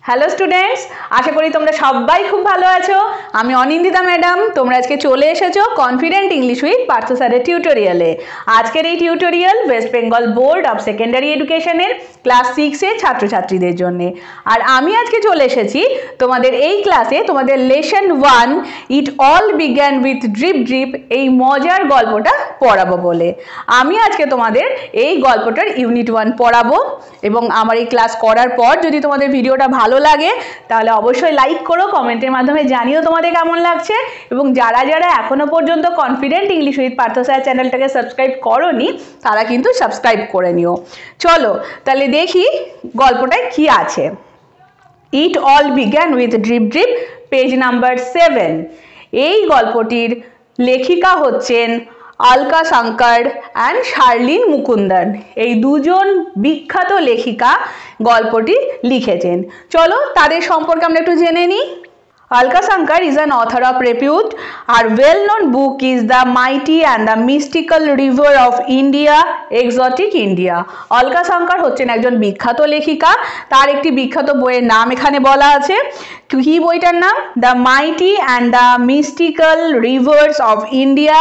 Hello students, আশা করি তোমরা সবাই খুব ভালো আছো। আমি অনিন্দিতা ম্যাডাম। তোমরা আজকে চলে এসেছো কনফিডেন্ট ইংলিশ উইথ পার্থ স্যারের টিউটোরিয়ালে। আজকের এই tutorial West Bengal board of secondary এডুকেশনের ক্লাস 6-এর ছাত্রছাত্রীদের জন্য। আর আমি আজকে চলে এসেছি তোমাদের এই ক্লাসে তোমাদের lesson 1 it all began with drip drip এই মজার গল্পটা পড়াবো বলে। আমি আজকে তোমাদের এই গল্পটার ইউনিট 1 পড়াবো এবং আমার এই ক্লাস করার পর যদি তোমাদের ভিডিওটা ভালো লাগে তাহলে অবশ্যই লাইক করো, কমেন্টের মাধ্যমে জানিও তোমাদের কেমন লাগছে। এবং যারা যারা এখনো পর্যন্ত confident English with Partha sir চ্যানেলটাকে সাবস্ক্রাইব করোনি তারা কিন্তু সাবস্ক্রাইব করে নিও। চলো তাহলে দেখি গল্পটায় কি আছে। ইট all began with drip drip, page number 7। এই গল্পটির লেখিকা হচ্ছেন অলকা শঙ্কর অ্যান্ড শার্লিন মুকুন্দন। এই দুজন বিখ্যাত লেখিকা গল্পটি লিখেছেন। চলো তাদের সম্পর্কে আমরা একটু জেনে নিই। Alka Shankar is an author of repute. Her well-known book is The Mighty and the Mystical River of India, Exotic India. Alka Shankar হচ্ছেন একজন বিখ্যাত লেখিকা। তার একটি বিখ্যাত বইয়ের নাম এখানে বলা আছে। কি বইটার নাম? The Mighty and the Mystical Rivers of India,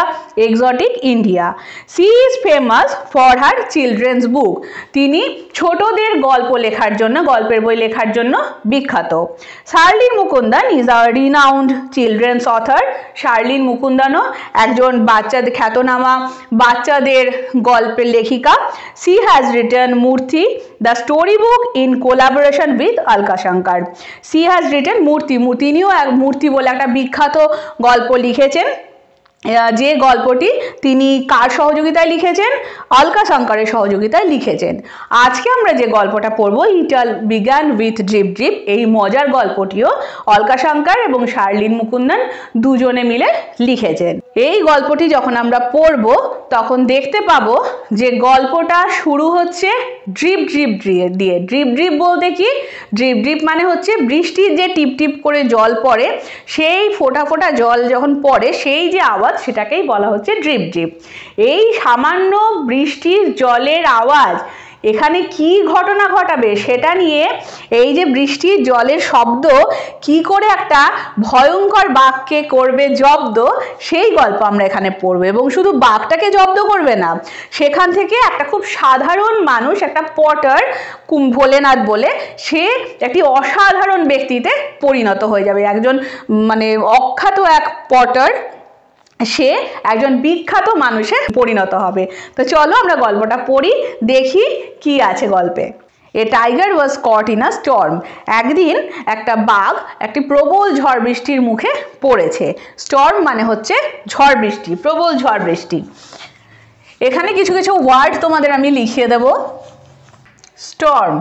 Exotic India. She is famous for her children's book. তিনি ছোটদের গল্প লেখার জন্য, গল্পের বই লেখার জন্য বিখ্যাত। Sharlin Mukundan is a renowned children's author. Sharlin মুকুন্দনও একজন বাচ্চাদের খ্যাতনামা বাচ্চাদের গল্পের লেখিকা। She has written মূর্তি, the story book in collaboration with Alka Shankar. She has written মূর্তি, তিনিও এক মূর্তি বলে একটা বিখ্যাত গল্প লিখেছেন। যে গল্পটি তিনি কার সহযোগিতায় লিখেছেন? অলকা শঙ্করের সহযোগিতায় লিখেছেন। আজকে আমরা যে গল্পটা পড়বো ইট all began with drip drip, এই মজার গল্পটিও অলকা শঙ্কর এবং শার্লিন মুকুন্দন দুজনে মিলে লিখেছেন। এই গল্পটি যখন আমরা পড়বো তখন দেখতে পাবো যে গল্পটা শুরু হচ্ছে ড্রিপ ড্রিপ দিয়ে। ড্রিপ ড্রিপ বলতে কি? ড্রিপ ড্রিপ মানে হচ্ছে বৃষ্টির যে টিপ টিপ করে জল পড়ে, সেই ফোঁটা ফোঁটা জল যখন পড়ে সেই যে আওয়াজ, সেটাকেই বলা হচ্ছে ড্রিপ ড্রিপ। এই সামান্য বৃষ্টির জলের আওয়াজ এখানে কি ঘটনা ঘটাবে সেটা নিয়ে, এই যে বৃষ্টির জলের শব্দ কি করে একটা ভয়ঙ্কর বাঘকে করবে জব্দ, সেই গল্প আমরা এখানে পড়বো। এবং শুধু বাঘটাকে জব্দ করবে না, সেখান থেকে একটা খুব সাধারণ মানুষ, একটা পটার ভোলেনাথ বলে, সে একটি অসাধারণ ব্যক্তিতে পরিণত হয়ে যাবে। একজন মানে অখ্যাত এক পটার, সে একজন বিখ্যাত মানুষে পরিণত হবে। তো চলো আমরা গল্পটা পড়ি, দেখি কি আছে গল্পে। A tiger was caught in a storm. একদিন একটা বাঘ একটি প্রবল ঝড় বৃষ্টির মুখে পড়েছে। স্টর্ম মানে হচ্ছে ঝড় বৃষ্টি, প্রবল ঝড় বৃষ্টি। এখানে কিছু কিছু ওয়ার্ড তোমাদের আমি লিখিয়ে দেব। স্টর্ম,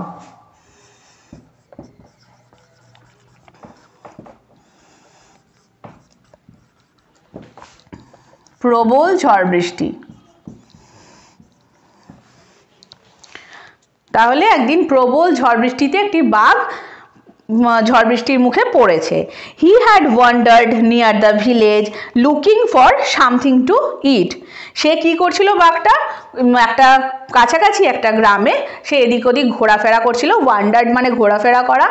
প্রবল ঝড় বৃষ্টি। তাহলে একদিন প্রবল ঝড় বৃষ্টিতে একটি বাঘ ঝড় বৃষ্টির মুখে পড়েছে। He had wandered near the village looking for something to eat. সে কি করছিল? বাঘটা একটা কাছাকাছি একটা গ্রামে সে এদিক ওদিক ঘোরাফেরা করছিল। ওয়ান্ডার্ড মানে ঘোরাফেরা করা,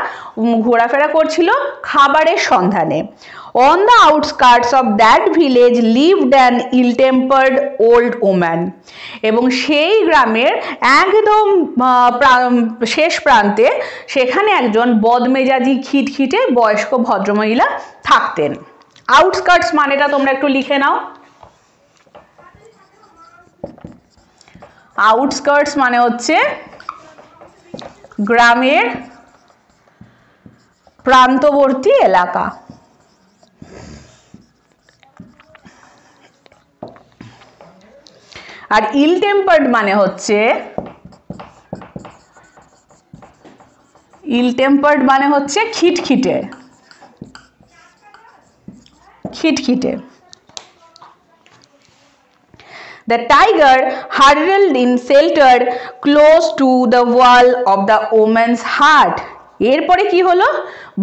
ঘোরাফেরা করছিল খাবারের সন্ধানে। On the outskirts of that village lived an ill-tempered old woman. এবং সেই গ্রামের একদম শেষ প্রান্তে সেখানে একজন বদমেজাজি খিটখিটে বয়স্ক ভদ্রমহিলা থাকতেন। আউটস্কার্টস মানেটা তোমরা একটু লিখে নাও। আউটস্কার্টস মানে হচ্ছে গ্রামের প্রান্তবর্তী এলাকা। আর ইল টেম্পার্ড মানে হচ্ছে, ইল টেম্পার্ড মানে হচ্ছে খিটখিটে, খিটখিটে। The tiger huddled in shelter close to the wall of the woman's heart. এরপরে কি হলো?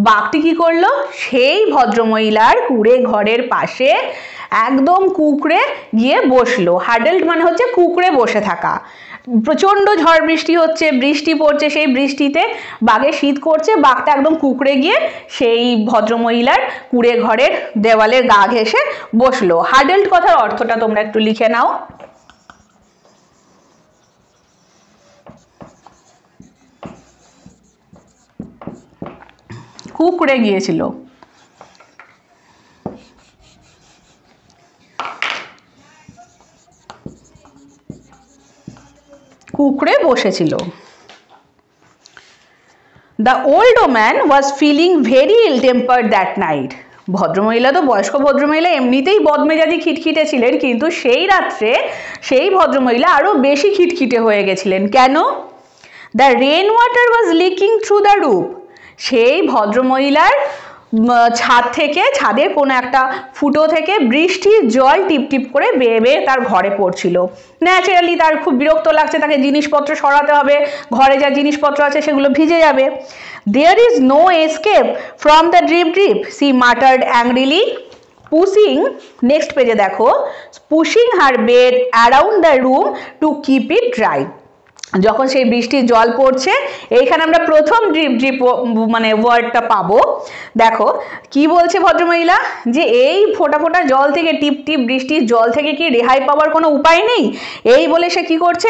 বাঘটি কি করলো? সেই ভদ্রমহিলার কুড়ে ঘরের পাশে একদম কুকড়ে গিয়ে বসলো। হাডেলড মানে হচ্ছে কুকড়ে বসে থাকা। প্রচণ্ড ঝড় বৃষ্টি হচ্ছে, বৃষ্টি পড়ছে, সেই বৃষ্টিতে বাঘের শীত করছে, বাঘটা একদম কুঁকড়ে গিয়ে সেই ভদ্রমহিলার কুঁড়ে ঘরের দেওয়ালের গা ঘেঁষে বসলো। হাডেলড কথার অর্থটা তোমরা একটু লিখে নাও। কুঁকড়ে গিয়েছিল। কুঁকড়ে বসেছিল। The old man was feeling very ill-tempered that night. ভদ্রমহিলা তো বয়স্ক ভদ্রমহিলা এমনিতেই বদমেজাজি খিটখিটে ছিলেন, কিন্তু সেই রাত্রে সেই ভদ্রমহিলা আরো বেশি খিটখিটে হয়ে গেছিলেন। কেন? The rain water was leaking through the roof. সেই ভদ্রমহিলার ছাদ থেকে, ছাদের কোনো একটা ফুটো থেকে বৃষ্টির জল টিপ টিপ করে বেয়ে বেয়ে তার ঘরে পড়ছিল। ন্যাচারালি তার খুব বিরক্ত লাগছে, তাকে জিনিসপত্র সরাতে হবে, ঘরে যা জিনিসপত্র আছে সেগুলো ভিজে যাবে। There is no escape from the drip drip, she muttered angrily, pushing, next পেজে দেখো, pushing her bed around the room to keep it dry. যখন সেই বৃষ্টির জল পড়ছে, এইখানে আমরা প্রথম ড্রিপ ড্রিপ মানে ওয়ার্ডটা পাবো। দেখো কি বলছে ভদ্রমহিলা, যে এই ফোঁটা ফোঁটা জল থেকে, টিপ টিপ বৃষ্টির জল থেকে কি রেহাই পাওয়ার কোনো উপায় নেই? এই বলে সে কি করছে,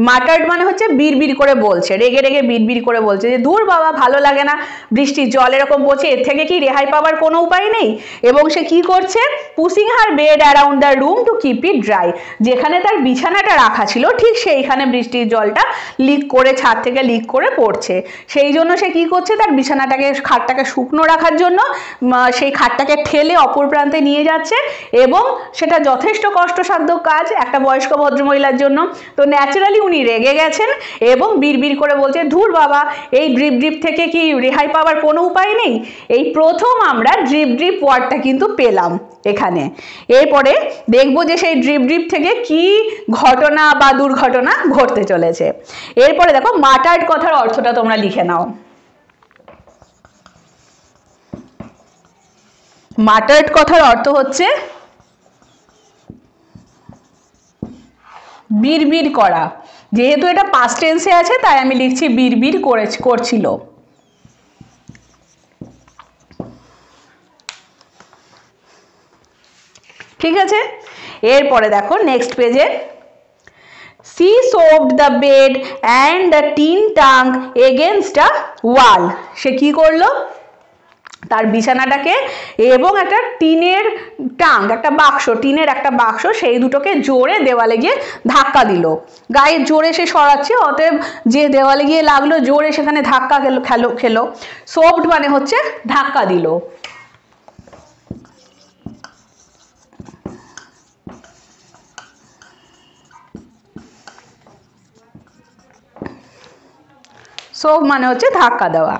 মাটার্ড মানে হচ্ছে বিড়বিড় করে বলছে, রেগে রেগে বিড়বিড় করে বলছে যে ধুর বাবা, ভালো লাগে না, বৃষ্টির জল এরকম পড়ছে, এর থেকে কি রেহাই পাওয়ার কোনো উপায় নেই? এবং সে কি করছে, pushing her bed around the room to keep it dry. যেখানে তার বিছানাটা রাখা ছিল ঠিক সেইখানে বৃষ্টির জলটা লিক করে, ছাদ থেকে লিক করে পড়ছে। সেই জন্য সে কি করছে, তার বিছানাটাকে, খাটটাকে শুকনো রাখার জন্য সেই খাটটাকে ঠেলে অপর প্রান্তে নিয়ে যাচ্ছে, এবং সেটা যথেষ্ট কষ্টসাধ্য কাজ একটা বয়স্ক ভদ্রমহিলার জন্য। তো ন্যাচারালি উনি রেগে গেছেন এবং বিড়বিড় করে বলছে ধুর বাবা, এই ড্রিপ ড্রিপ থেকে কি রেহাই পাওয়ার কোনো উপায় নেই? এই প্রথম আমরা ড্রিপ ড্রিপ ওয়ার্ডটা কিন্তু পেলাম এখানে। এরপরে দেখবো যে সেই ড্রিপ ড্রিপ থেকে কি ঘটনা বা দুর্ঘটনা ঘটতে চলেছে। এরপরে দেখো মাটার্ড কথার অর্থটা তোমরা লিখে নাও। মাটার্ড কথার অর্থ হচ্ছে বিড়বিড় করা। যেহেতু এটা পাস্ট টেন্সে আছে তাই আমি লিখছি বিড়বিড় করছিল। ঠিক আছে, এরপরে দেখো নেক্সট পেজে, she shoved the bed and the tin trunk against a wall. সে কি করলো, তার বিছানাটাকে এবং একটা টিনের ট্যাঙ্ক, একটা বাক্স, টিনের একটা বাক্স, সেই দুটোকে জোরে দেওয়ালে গিয়ে ধাক্কা দিল। গায়ে জোরে সে সরাচ্ছে, অতএব যে দেওয়ালে গিয়ে লাগলো জোরে সেখানে ধাক্কা খেলো। সোফট মানে হচ্ছে ধাক্কা দিল। সোফ মানে হচ্ছে ধাক্কা দেওয়া।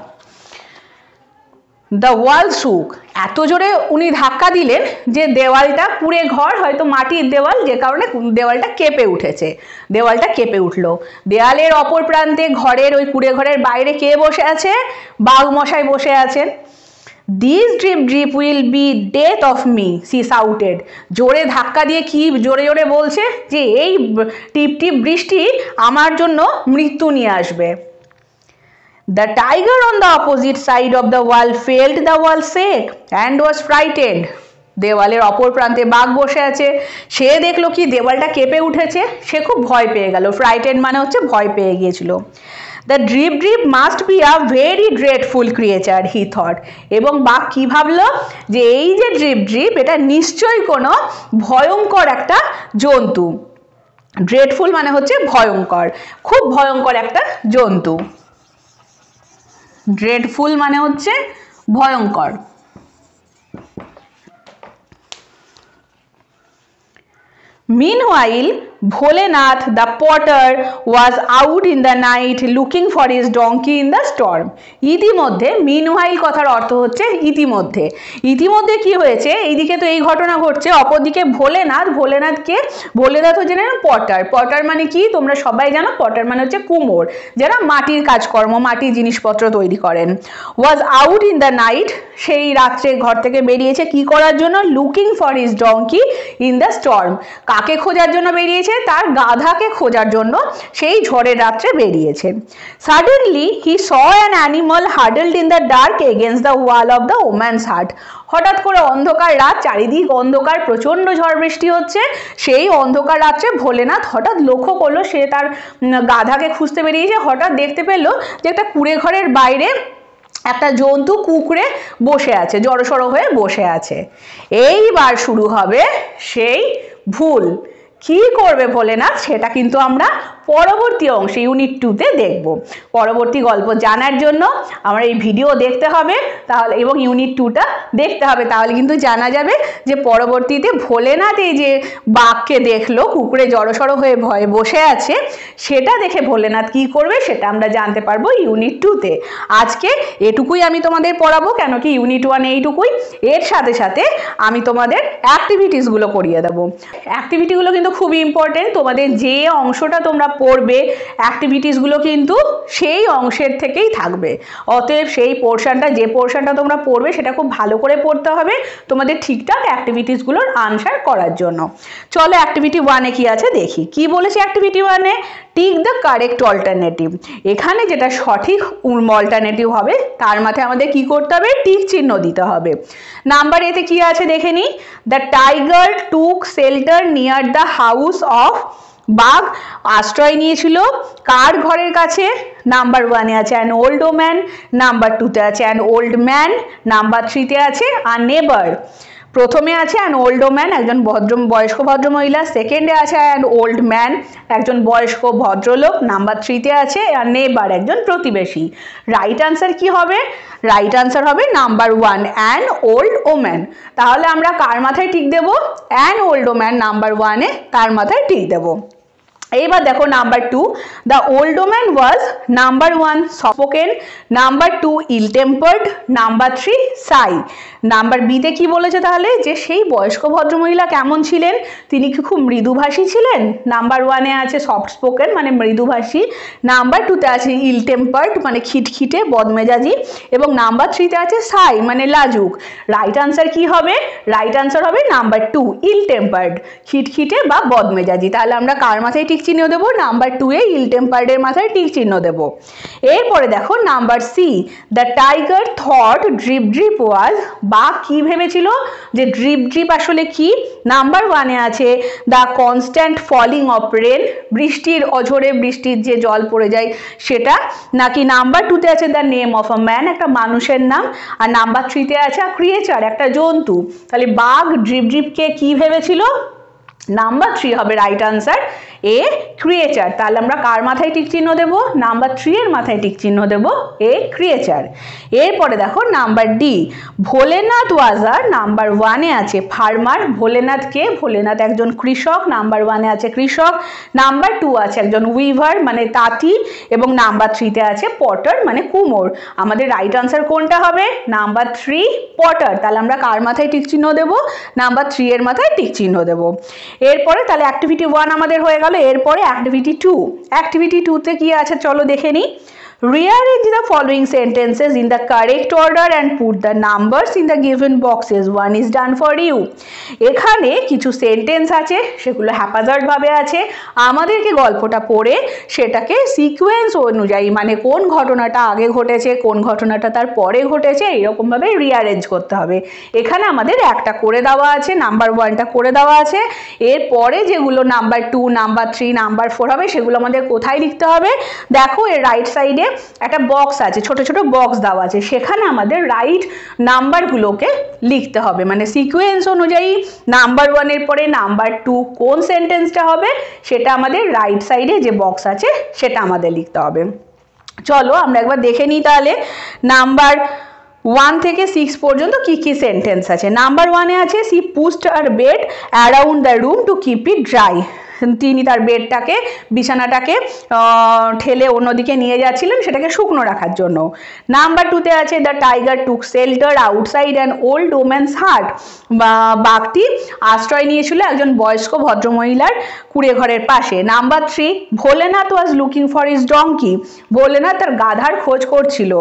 দ্য ওয়াল শুক, এত জোরে উনি ধাক্কা দিলেন যে দেওয়ালটা, পুরে ঘর হয়তো মাটির দেওয়াল, যে কারণে দেওয়ালটা কেঁপে উঠেছে, দেওয়ালটা কেঁপে উঠলো। দেওয়ালের অপর প্রান্তে ঘরের ওই কুড়ে ঘরের বাইরে কে বসে আছে, বাঘ মশাই বসে আছেন। This drip drip will be death of me, she shouted. জোরে ধাক্কা দিয়ে কি জোরে জোরে বলছে যে এই টিপ টিপ বৃষ্টি আমার জন্য মৃত্যু নিয়ে আসবে। The tiger on the opposite side of the wall felt the wall shake and was frightened. দেওয়ালের অপর প্রান্তে বাঘ বসে আছে, সে দেখলো কি দেওয়ালটা কেঁপে উঠেছে, সে খুব ভয় পেয়ে গেল। ফ্রাইটেন্ড মানে হচ্ছে ভয় পেয়ে গিয়েছিল। The drip drip must be a very dreadful creature, he thought. এবং বাঘ কি ভাবলো, যে এই যে ড্রিপ ড্রিপ, এটা নিশ্চয়ই কোনো ভয়ঙ্কর একটা জন্তু। ড্রেডফুল মানে হচ্ছে ভয়ঙ্কর, খুব ভয়ঙ্কর একটা জন্তু। ড্রেডফুল মানে হচ্ছে ভয়ঙ্কর। Meanwhile, Bholenath the potter was out in the night looking for his donkey in the storm. ইতিমধ্যে, meanwhile কথার অর্থ হচ্ছে ইতিমধ্যে। ইতিমধ্যে কি হয়েছে, এইদিকে তো এই ঘটনা ঘটছে, অপরদিকে ভোলেনাথ, ভোলেনাথকে, ভোলেনাথ হচ্ছে না পটার। পটার মানে কি তোমরা সবাই জানো, পটার মানে হচ্ছে কুমোর, যারা মাটির কাজকর্ম, মাটির জিনিসপত্র তৈরি করেন। was out in the night, সেই রাত্রে ঘর থেকে বেরিয়েছে কি করার জন্য, looking for his donkey in the storm. কাকে খোঁজার জন্য বেরিয়েছে, তার গাধাকে খোঁজার জন্য সেই ঝড়ের রাত্রে বেরিয়েছেন। Suddenly he saw an animal huddled in the dark against the wall of the woman's hut. হঠাৎ করে অন্ধকার রাত, চারিদিক অন্ধকার, প্রচণ্ড ঝড় বৃষ্টি হচ্ছে। সেই অন্ধকার রাত্রে ভোলেনাথ হঠাৎ লক্ষ্য করলো, সে তার গাধাকে খুঁজতে বেরিয়েছে, হঠাৎ দেখতে পেল যে একটা কুঁড়ে ঘরের বাইরে একটা জন্তু কুঁকড়ে বসে আছে, জড়সড় হয়ে বসে আছে। এইবার শুরু হবে সেই ভুল। কি করবে ভোলেনাথ সেটা কিন্তু আমরা পরবর্তী অংশে ইউনিট 2-তে দেখব। পরবর্তী গল্প জানার জন্য আমার এই ভিডিও দেখতে হবে তাহলে, এবং ইউনিট 2টা দেখতে হবে, তাহলে কিন্তু জানা যাবে যে পরবর্তীতে ভোলেনাথ এই যে বাঘকে দেখলো কুকুরে জড়সড় হয়ে ভয়ে বসে আছে, সেটা দেখে ভোলেনাথ কি করবে সেটা আমরা জানতে পারবো ইউনিট 2-তে। আজকে এটুকুই আমি তোমাদের পড়াবো, কেন কি ইউনিট 1 এইটুকুই। এর সাথে সাথে আমি তোমাদের অ্যাক্টিভিটিসগুলো করিয়ে দেবো। অ্যাক্টিভিটিগুলো কিন্তু খুবই ইম্পর্টেন্ট। তোমাদের যে অংশটা তোমরা পড়বে অ্যাক্টিভিটিসগুলো কিন্তু সেই অংশের থেকেই থাকবে। অতএব সেই পোর্শনটা, যে পোর্শনটা তোমরা পড়বে সেটা খুব ভালো করে পড়তে হবে তোমাদের ঠিকঠাক অ্যাক্টিভিটিসগুলোর আনসার করার জন্য। চলো অ্যাক্টিভিটি 1-এ কি আছে দেখি। কি বলেছে অ্যাক্টিভিটি 1-এ? Tick the correct alternative. এখানে যেটা সঠিক অল্টারনেটিভ হবে তার মাথায় আমাদের কি করতে হবে? টিক চিহ্ন দিতে হবে। নাম্বার এতে কি আছে দেখে নিই। The tiger took shelter near the house of. বাঘ আশ্রয় নিয়েছিল কার ঘরের কাছে? নাম্বার 1-এ আছে অ্যান ওল্ড ওম্যান, নাম্বার 2-তে আছে অ্যান ওল্ড ম্যান, নাম্বার 3-তে আছে আ নেবার। প্রথমে আছে অ্যান ওল্ড ওম্যান, একজন বয়স্ক ভদ্রমহিলা। সেকেন্ডে আছে অ্যান ওল্ড ম্যান, একজন বয়স্ক ভদ্রলোক। নাম্বার 3-তে আছে অ্যান নেবার, একজন প্রতিবেশী। রাইট আনসার কি হবে? রাইট আনসার হবে নাম্বার 1 অ্যান ওল্ড ওম্যান। তাহলে আমরা কার মাথায় টিক দেব? অ্যান ওল্ড ওম্যান নাম্বার 1-এ, তার মাথায় টিক দেব। এইবার দেখো number 2, the old woman was number 1 soft spoken, number 2 ill tempered, number 3 shy. Number বিতে কি বলেছে তাহলে? যে সেই বয়স্ক ভদ্রমহিলা কেমন ছিলেন? তিনি কি খুব মৃদুভাষী ছিলেন? নাম্বার 1-এ আছে সফট স্পোকেন মানে মৃদুভাষী, নাম্বার 2-তে আছে ইল টেম্পার্ড মানে খিটখিটে বদমেজাজি, এবং নাম্বার 3-তে আছে সাই মানে লাজুক। রাইট আনসার কি হবে? রাইট আনসার হবে নাম্বার 2 ইল টেম্পার্ড, খিটখিটে বা বদমেজাজি। তাহলে আমরা কার মাথায় টিক চিহ্ন দেবো? নাম্বার 2-এ ইল টেম্পার্ডের মাথায় টিক চিহ্ন দেব। এরপরে দেখো number C, the tiger thought drip drip was. বাঘ কি ভেবেছিল? যে ড্রিপ ড্রিপ আসলে কি? নাম্বার 1-এ আছে the constant falling of rain, বৃষ্টির অঝরে বৃষ্টির যে জল পড়ে যায় সেটা, নাকি নাম্বার 2-তে আছে the name of a man, একটা মানুষের নাম, আর নাম্বার 3-তে আছে আ ক্রিয়েচার, একটা জন্তু। তাহলে বাঘ ড্রিপ ড্রিপকে কি ভেবেছিল? নাম্বার 3 হবে রাইট আনসার, এ ক্রিয়েচার। তাহলে আমরা কার মাথায় টিক চিহ্ন দেব? নাম্বার 3 এর মাথায় টিক চিহ্ন দেব, এ ক্রিয়েচার। এরপরে দেখো নাম্বার ডি, ভোলেনাথ ওয়াজার। নাম্বার 1-এ আছে ফার্মার, ভোলেনাথ কে? ভোলেনাথ একজন কৃষক, নাম্বার 1-এ আছে কৃষক। নাম্বার 2 আছে একজন উইভার মানে তাঁতি, এবং নাম্বার 3-তে আছে পটার মানে কুমোর। আমাদের রাইট আনসার কোনটা হবে? Number 3 Potter. তাহলে আমরা কার মাথায় টিক চিহ্ন দেব? নাম্বার 3 এর মাথায় টিক চিহ্ন দেব। এরপরে তাহলে অ্যাক্টিভিটি 1 আমাদের হয়ে গেল। এরপরে অ্যাক্টিভিটি 2। অ্যাক্টিভিটি 2-তে কি আছে চলো দেখে নিই। Rearrange the following sentences in the correct order and put the numbers in the given boxes. One is done for you. এখানে কিছু সেন্টেন্স আছে, সেগুলো হ্যাপাজার্ড ভাবে আছে। আমাদেরকে গল্পটা পড়ে সেটাকে সিকোয়েন্স অনুযায়ী মানে কোন ঘটনাটা আগে ঘটেছে, কোন ঘটনাটা তার পরে ঘটেছে, এরকমভাবে রিঅ্যারেঞ্জ করতে হবে। এখানে আমাদের একটা করে দেওয়া আছে, নাম্বার 1টা করে দেওয়া আছে। এরপরে যেগুলো নাম্বার 2, নাম্বার 3, নাম্বার 4 হবে সেগুলো আমাদের কোথায় লিখতে হবে? দেখো এর রাইট সাইডে একটা বক্স আছে, ছোট ছোট বক্স দেওয়া আছে, সেখানে আমাদের রাইট নাম্বারগুলোকে লিখতে হবে। মানে সিকোয়েন্স অনুযায়ী নাম্বার 1 এর পরে নাম্বার 2 কোন সেন্টেন্সটা হবে সেটা আমাদের রাইট সাইডে যে বক্স আছে সেটা আমাদের লিখতে হবে। চলো আমরা একবার দেখে নিই তাহলে নাম্বার 1 থেকে 6 পর্যন্ত কি কি সেন্টেন্স আছে। নাম্বার 1-এ আছে she pushed her bed around the room to keep it dry. তিনি তার বেডটাকে, বিছানাটাকে ঠেলে অন্যদিকে নিয়ে যাচ্ছিলেন সেটাকে শুকনো রাখার জন্য। নাম্বার 2-তে আছে the tiger took shelter outside an old woman's হাট। বাঘটি আশ্রয় নিয়েছিল একজন বয়স্ক ভদ্রমহিলার কুঁড়ে ঘরের পাশে। Number 3, Bholenath was looking for his donkey. Bholenath তার গাধার খোঁজ করছিল।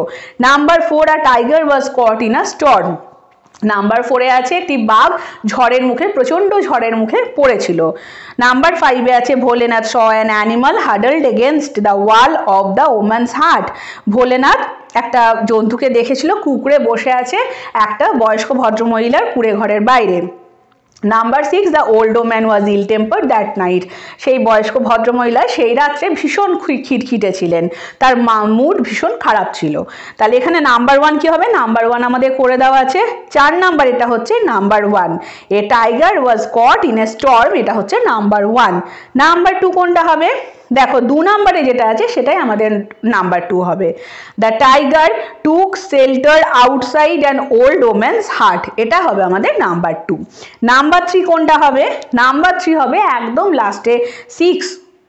Number 4, a tiger was caught in a storm. Number 4-এ আছে একটি বাঘ ঝড়ের মুখে, প্রচণ্ড ঝড়ের মুখে পড়েছিল। নাম্বার 5-এ আছে Bholenath saw an animal huddled against the wall of the woman's hut। Bholenath একটা জন্তুকে দেখেছিল কুঁকড়ে বসে আছে একটা বয়স্ক ভদ্রমহিলার কুঁড়ে ঘরের বাইরে। Number 6, the old woman was ill tempered that night. সেই বয়স্ক ভদ্রমহিলা সেই রাত্রে ভীষণ খিটখিটে ছিলেন, তার মুড ভীষণ খারাপ ছিল। তাহলে এখানে নাম্বার 1 কি হবে? নাম্বার 1 আমাদের করে দেওয়া আছে। 4 নাম্বার এটা হচ্ছে number 1। A tiger was caught in a storm, এটা হচ্ছে নাম্বার 1। নাম্বার 2 কোনটা হবে? দেখো 2 নাম্বারে যেটা আছে সেটাই আমাদের নাম্বার 2 হবে। The tiger took shelter outside an old woman's হাট, এটা হবে আমাদের নাম্বার 2। নাম্বার 3 কোনটা হবে? নাম্বার 3 হবে একদম লাস্টে 6,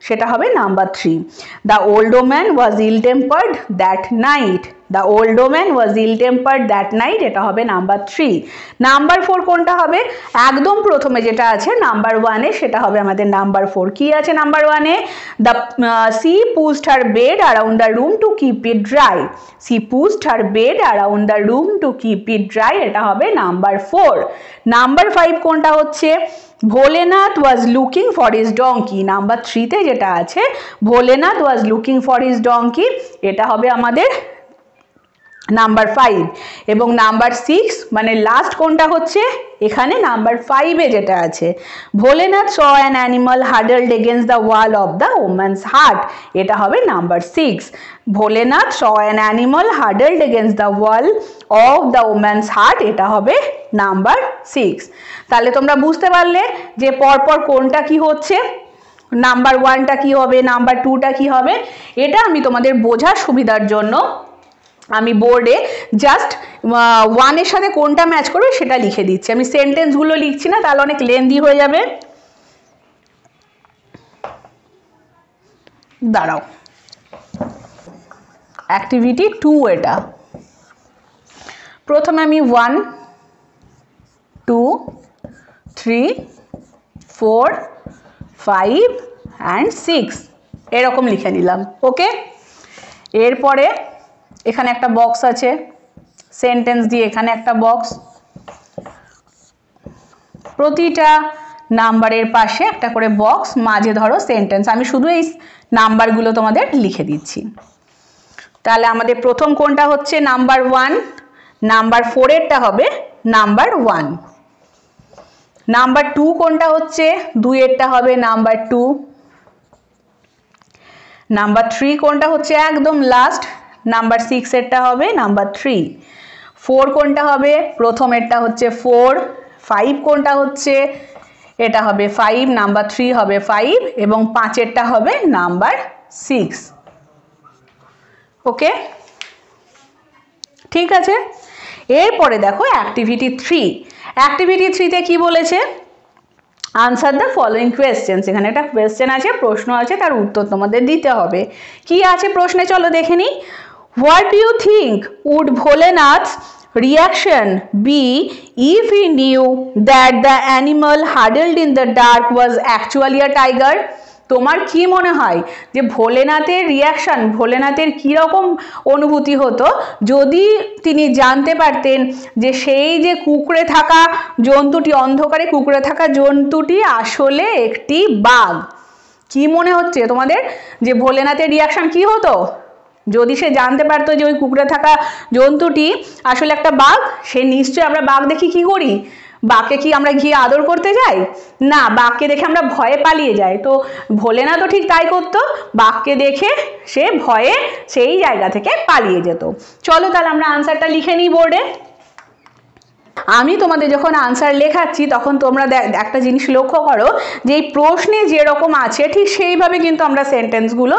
সেটা হবে number 3। The old woman was ill tempered that night, the old woman was ill tempered that night, এটা হবে নাম্বার 3। নাম্বার 4 কোনটা হবে? একদম প্রথমে যেটা আছে নাম্বার 1-এ সেটা হবে আমাদের নাম্বার 4। কি আছে নাম্বার 1-এ? The she pushed her bed around the room to keep it dry, she pushed her bed around the room to keep it dry, এটা হবে নাম্বার 4। নাম্বার 5 কোনটা হচ্ছে? Bholenath was looking for his donkey, number 3-তে যেটা আছে Bholenath was looking for his donkey, এটা হবে আমাদের নাম্বার 5। এবং নাম্বার 6 মানে লাস্ট কোনটা হচ্ছে? এখানে নাম্বার 5-এ যেটা আছে Bholenath saw an animal huddled against the wall of the woman's hut, এটা হবে number 6। Bholenath saw an animal huddled against the wall of the woman's hut, এটা হবে নাম্বার 6। তাহলে তোমরা বুঝতে পারলে যে পরপর কোনটা কি হচ্ছে, নাম্বার 1টা কি হবে, নাম্বার 2টা কি হবে। এটা আমি তোমাদের বোঝার সুবিধার জন্য আমি বোর্ডে জাস্ট 1-এর সাথে কোনটা ম্যাচ করবে সেটা লিখে দিচ্ছি, আমি সেন্টেন্সগুলো লিখছি না, তাহলে অনেক লেন্দি হয়ে যাবে। দাঁড়াও, অ্যাক্টিভিটি 2 এটা। প্রথমে আমি 1, 2, 3, 4, 5 and 6 এরকম লিখে নিলাম। ওকে, এরপরে এখানে একটা বক্স আছে সেন্টেন্স দিয়ে, এখানে একটা বক্স, প্রতিটা নাম্বারের পাশে একটা করে বক্স, মাঝে ধরো সেন্টেন্স। আমি শুধু এই নাম্বারগুলো তোমাদের লিখে দিচ্ছি। তাহলে আমাদের প্রথম কোনটা হচ্ছে? নাম্বার 1। নাম্বার 4-এরটা হবে নাম্বার 1। নাম্বার 2 কোনটা হচ্ছে? 2-এরটা হবে নাম্বার 2। নাম্বার 3 কোনটা হচ্ছে? একদম লাস্ট নাম্বার 6-এরটা হবে নাম্বার 3। 4 কোনটা হবে? প্রথমেরটা হচ্ছে 4। 5 কোনটা হচ্ছে? এটা হবে 5, নাম্বার 3 হবে 5 এবং 5-এরটা হবে নাম্বার 6। ওকে, ঠিক আছে। এরপরে দেখো অ্যাক্টিভিটি 3। অ্যাক্টিভিটি 3-তে কি বলেছে? Answer the following questions. এখানে একটা কোয়েশ্চেন আছে, প্রশ্ন আছে, তার উত্তর তোমাদের দিতে হবে। কি আছে প্রশ্নে চলো দেখে নিই। What do you think would Bholenath's reaction be if he knew that the animal huddled in the dark was actually a tiger? তোমার কি মনে হয় যে ভোলেনাথের রিয়াকশন, ভোলেনাথের কীরকম অনুভূতি হতো যদি তিনি জানতে পারতেন যে সেই যে কুঁকড়ে থাকা জন্তুটি, অন্ধকারে কুঁকড়ে থাকা জন্তুটি আসলে একটি বাঘ? কি মনে হচ্ছে তোমাদের যে ভোলেনাথের রিয়াকশন কি হতো যদি সে জানতে পারতো যে ওই কুঁকড়ে থাকা জন্তুটি আসলে একটা বাঘ? সে নিশ্চয়ই, আমরা বাঘ দেখি কি করি? বাঘকে কি আমরা গিয়ে আদর করতে যাই? না, বাঘকে দেখে আমরা ভয়ে পালিয়ে যাই। তো ভোলেনাথও ঠিক তাই করতো, বাঘকে দেখে সে ভয়ে সেই জায়গা থেকে পালিয়ে যেত। চলো তাহলে আমরা আনসারটা লিখে নিই বোর্ডে। আমি তোমাদের যখন আনসার লেখাচ্ছি তখন তোমরা একটা জিনিস লক্ষ্য করো যে এই প্রশ্নে যেরকম আছে ঠিক সেইভাবে কিন্তু আমরা সেন্টেন্সগুলো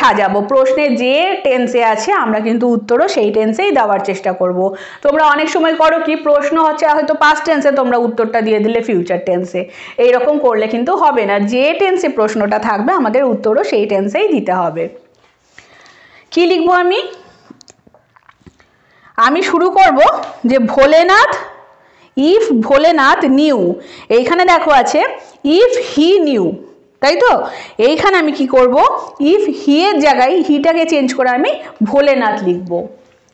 সাজাবো। প্রশ্নে যে টেন্সে আছে আমরা কিন্তু উত্তরও সেই টেন্সেই দেওয়ার চেষ্টা করব। তোমরা অনেক সময় করো কি, প্রশ্ন হচ্ছে হয়তো পাস্ট টেন্সে, তোমরা উত্তরটা দিয়ে দিলে ফিউচার টেন্সে। এইরকম করলে কিন্তু হবে না, যে টেন্সে প্রশ্নটা থাকবে আমাদের উত্তরও সেই টেন্সেই দিতে হবে। কি লিখবো আমি শুরু করব যে ভোলেনাথ, ইফ ভোলেনাথ নিউ, এইখানে দেখো আছে ইফ হি নিউ, তাই তো? এইখানে আমি কি করব, ইফ হি এর জায়গায় হিটাকে চেঞ্জ করে আমি ভোলেনাথ লিখব।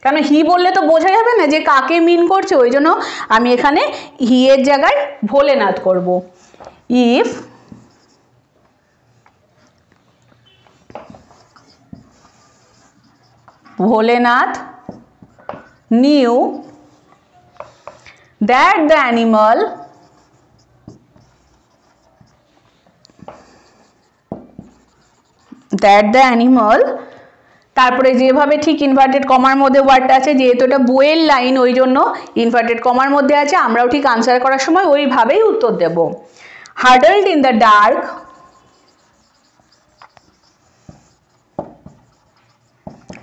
কেন হি বললে তো বোঝা যাবে না যে কাকে মিন করছে, ওই জন্য আমি এখানে হি এর জায়গায় ভোলেনাথ করব। If Bholenath knew that the animal তারপরে যেভাবে ঠিক ইনভার্টেড কমার মধ্যে ওয়ার্ডটা আছে, যেহেতু এটা বইয়ের লাইন ওই জন্য ইনভার্টেড কমার মধ্যে আছে, আমরাও ঠিক আনসার করার সময় ওইভাবেই উত্তর দেব। Huddled in the dark,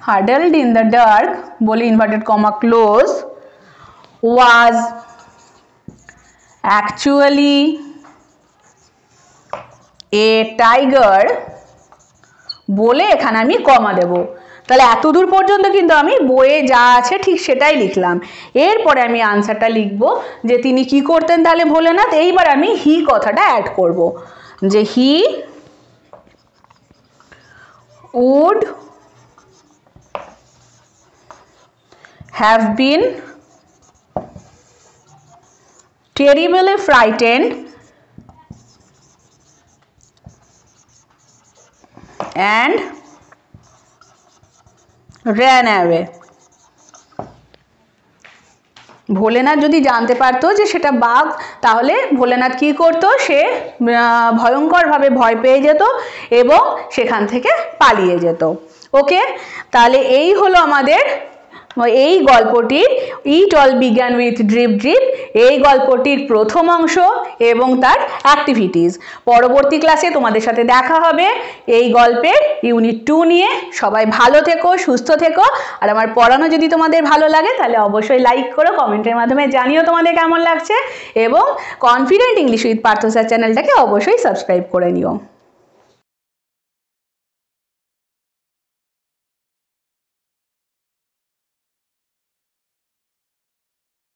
huddled in the dark বলে inverted comma close, was actually a tiger বলে এখানে আমি কমা দেব। তাহলে এত দূর পর্যন্ত কিন্তু আমি বইয়ে যা আছে ঠিক সেটাই লিখলাম। এরপরে আমি আনসারটা লিখব যে তিনি কি করতেন তাহলে ভোলেনাথ। এইবার আমি হি কথাটা অ্যাড করব, যে হি would have been terribly frightened and ran away। Bholenath যদি জানতে পারতো যে সেটা বাঘ, তাহলে ভোলেনাথ কি করতো, সে ভয়ঙ্করভাবে ভয় পেয়ে যেত এবং সেখান থেকে পালিয়ে যেত। ওকে, তাহলে এই হলো আমাদের এই গল্পটির it all began with drip drip, এই গল্পটির প্রথম অংশ এবং তার অ্যাক্টিভিটিস। পরবর্তী ক্লাসে তোমাদের সাথে দেখা হবে এই গল্পের ইউনিট 2 নিয়ে। সবাই ভালো থেকো, সুস্থ থেকো, আর আমার পড়ানো যদি তোমাদের ভালো লাগে তাহলে অবশ্যই লাইক করো, কমেন্টের মাধ্যমে জানিও তোমাদের কেমন লাগছে, এবং confident English with Partha sir চ্যানেলটাকে অবশ্যই সাবস্ক্রাইব করে নিও।